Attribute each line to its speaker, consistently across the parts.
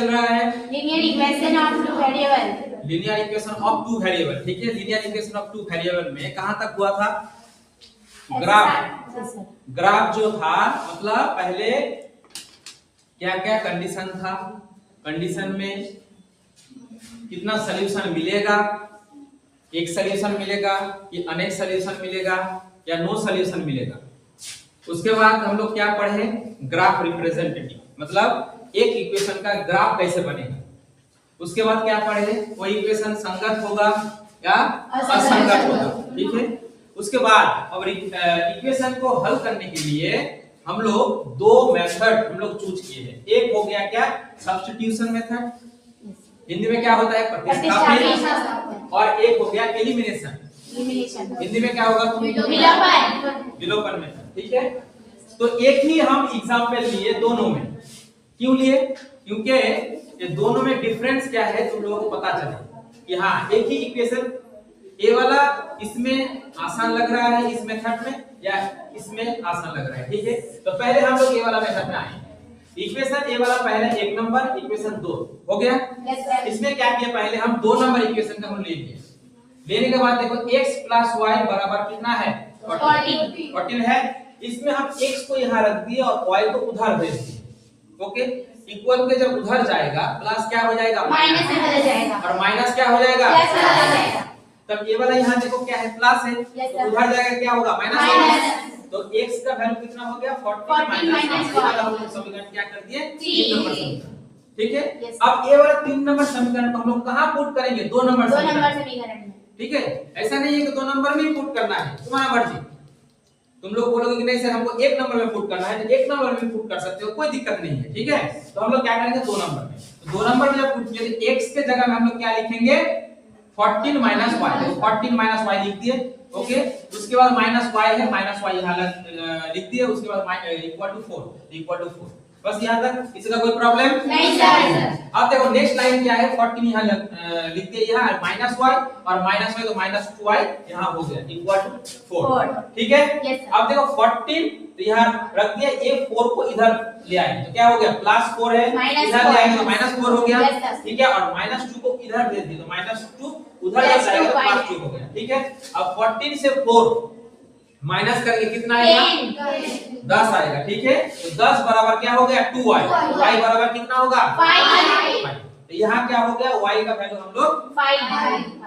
Speaker 1: चल रहा है?
Speaker 2: Linear equation of two variable.
Speaker 1: Linear equation of two variable, ठीक है। Linear equation of two variable में कहां तक हुआ था? ग्राफ जो था, मतलब पहले क्या क्या कंडीशन था, कंडीशन में कितना सॉल्यूशन मिलेगा, एक सॉल्यूशन मिलेगा कि अनेक सॉल्यूशन मिलेगा या नो सॉल्यूशन मिलेगा। उसके बाद हम लोग क्या पढ़े? ग्राफ रिप्रेजेंटेटिव, मतलब एक इक्वेशन का ग्राफ कैसे बनेगा। उसके बाद क्या पढ़े? वो इक्वेशन संगत होगा या असंगत होगा, ठीक है। उसके बाद अब इक्वेशन को हल करने के लिए हम लोग दो मेथड हम लोग चूज किए हैं। एक हो गया क्या? सब्स्टिट्यूशन मेथड, हिंदी में क्या होता है? प्रतिस्थापन। और एक हो गया एलिमिनेशन, हिंदी में क्या होगा? विलोपन मेथड, ठीक है। तो एक ही हम एग्जांपल लिए दोनों में। क्यों लिए? क्योंकि ये दोनों में डिफरेंस क्या है तुम लोगों को पता चले कि हाँ एक ही इक्वेशन, ए वाला इसमें आसान लग रहा है इस मेथड में या इसमें आसान लग रहा है, ठीक है। तो पहले हम लोग ए वाला मेथड में आए। इक्वेशन ए वाला पहले 1 नंबर, इक्वेशन 2 हो गया। इसमें क्या किया? पहले हम 2 नंबर इक्वेशन का हम ले लिए। लेने के बाद देखो x + y बराबर कितना है? 14 है। इसमें हम x को यहां रख दिए और y को उधर भेज दिए। ओके, इक्वल के जब उधर जाएगा प्लस क्या हो जाएगा?
Speaker 2: माइनस में हो जाएगा
Speaker 1: और माइनस क्या हो जाएगा?
Speaker 2: प्लस हो जाएगा।
Speaker 1: तब ये वाला यहाँ देखो क्या है? प्लस है, तो उधर जाएगा क्या होगा? माइनस होगा। तो x का वैल्यू कितना हो गया? 14 माइनस वाला हम लोग समीकरण क्या कर दिए? 3 नंबर समीकरण, ठीक है। अब ये वाला 3 नंबर समीकरण को हम लोग कहां पुट करेंगे? 2 नंबर समीकरण में, ठीक है। ऐसा नहीं है कि 2 नंबर में ही पुट करना है, तुम्हारा मर्जी। तुम लोग बोलोगे कि नहीं सर हमको 1 नंबर में पुट करना है, तो 1 नंबर में पुट कर सकते हो, कोई दिक्कत नहीं है, ठीक है। तो हम लोग क्या करेंगे? 2 नंबर में। तो 2 नंबर में जब पुट किए तो x के जगह में हम लोग क्या लिखेंगे? 14 माइनस y, तो 14 माइनस y लिख दिए, ओके। उसके बाद माइनस y है, माइनस y यहां लिख दिए। उसके बाद इक्वल टू 4, बस यहां तक। किसी का कोई प्रॉब्लम
Speaker 2: नहीं सर।
Speaker 1: अब देखो नेक्स्ट लाइन क्या है? 14 यहां लिख दिए, यहां माइनस y और माइनस y तो माइनस 2y यहां हो गया इक्वल टू 4, ठीक है। अब देखो 14 तो यहां रख दिया, ये 4 को इधर ले आएंगे तो क्या हो गया? प्लस 4 है, इधर ले आएंगे तो माइनस 4 हो गया, ठीक है। और माइनस 2 को इधर भेज दिए तो माइनस 2 उधर जाएगा तो प्लस 2 हो गया, ठीक है। अब 14 से 4 माइनस करके कितना आएगा? 10 आएगा, ठीक है। तो 10 बराबर क्या हो गया? 2y। y बराबर कितना होगा? 5। तो यहाँ क्या हो गया? y का वैल्यू हम लोग 5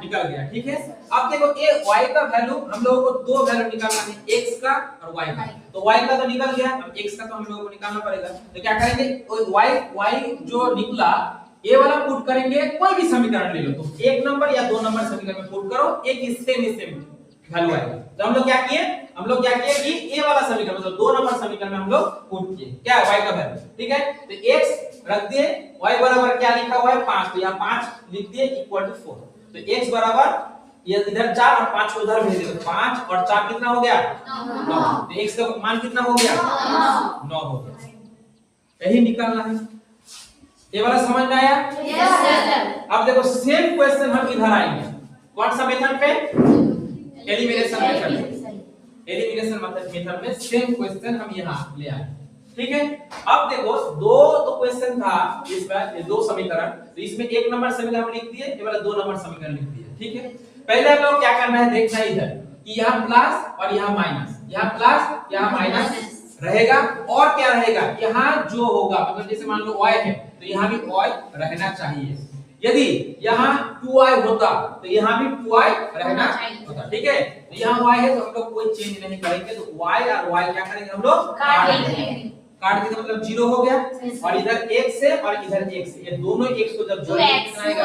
Speaker 1: निकल गया, ठीक है। अब देखो ये y का वैल्यू हम लोगों को दो वैल्यू निकालना है, x का और y का। तो y का तो निकल गया, अब x का तो हम लोगों को निकालना पड़ेगा। तो क्या करेंगे? y जो निकला ये वाला पुट करेंगे, कोई भी समीकरण ले लो, तो 1 नंबर या 2 नंबर समीकरण में पुट करो, एक सेम वैल्यू आएगा। तो हम लोग क्या किए कि ये वाला समीकरण मतलब 2 नंबर समीकरण में हम लोग पुट किए क्या? y का वैल्यू, ठीक है। तो x रख दिए, y बराबर क्या लिखा हुआ है? 5, तो यहां 5 लिख दिए इक्वल टू 4। तो x बराबर ये इधर 4 और 5 को उधर भेज दिए, तो 5 और 4 कितना हो गया? 9। तो x का मान कितना हो गया? 9 हो गया। यही निकालना है। ये वाला समझ में आया?
Speaker 2: Yes sir.
Speaker 1: अब देखो सेम क्वेश्चन हम इधर आएंगे, कौन सा मेथड पे? एलिमिनेशन मेथड में सेम क्वेश्चन हम यहाँ ले आए, ठीक है। अब देखो दो तो क्वेश्चन था इसमें, ये 2 समीकरण, तो इसमें 1 नंबर समीकरण हम लिख दिए, ये वाला 2 नंबर समीकरण लिख दिए, ठीक है। पहले हम लोग क्या करना है? देखना है इधर कि यहाँ प्लस और यहाँ माइनस, यहाँ प्लस यहाँ माइनस रहेगा और क्या रहेगा? यहाँ जो होगा मतलब जैसे मान लो y है तो यहाँ भी y रहना चाहिए। यदि यहाँ 2y होता तो यहाँ भी 2y रहना होता, ठीक है। तो यहाँ y है तो हम लोग कोई चेंज नहीं करेंगे, तो y और y क्या करेंगे? हम लोग काट देंगे, मतलब 0 हो गया। और इधर x से और इधर x से, ये दोनों x को जब जोड़ेंगे कितना आएगा?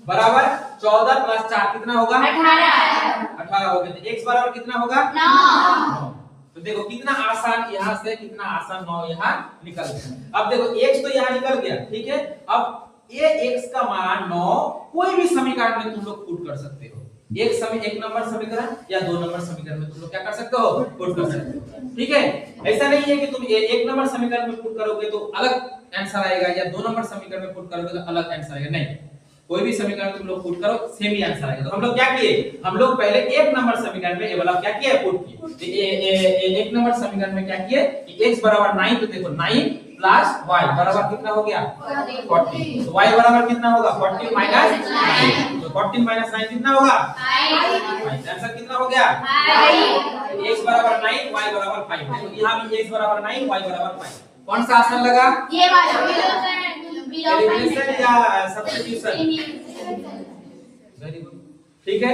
Speaker 1: बराबर 14 + 4 कितना होगा? 18 हो गया। तो x बराबर कितना होगा? 9। तो देखो कितना आसान, यहाँ से कितना आसान 9 यहाँ निकल गया। अब देखो x तो यहाँ निकल गया, ठीक है। अब ये x का मान 9 कोई भी समीकरण में तुम लोग पुट कर सकते हो, एक नंबर समीकरण या 2 नंबर समीकरण में तुम लोग क्या कर सकते हो? पुट कर सकते हो, ठीक है। ऐसा नहीं है कि तुम 1 नंबर समीकरण में पुट करोगे तो अलग आंसर आएगा या 2 नंबर समीकरण में पुट करोगे तो अलग आंसर आएगा, नहीं। कोई भी समीकरण तुम लोग पुट करो सेम ही आंसर आएगा। तो हम लोग क्या किए? हम लोग पहले 1 नंबर समीकरण में ये वाला क्या किया? पुट किए। 1 नंबर समीकरण में क्या किए कि x बराबर 9, तो देखो 9 प्लस y बराबर कितना हो गया 40। तो y बराबर कितना होगा 40 माइनस 9। तो 14 माइनस 9 कितना होगा 5। आंसर कितना हो गया 5। x बराबर 9 y बराबर 5। तो यहाँ भी x बराबर 9 y बराबर 5। कौन सा आसान लगा
Speaker 2: ये वाला
Speaker 1: एलिमिनेशन या सब्स्टिट्यूशन? Very good. ठीक है।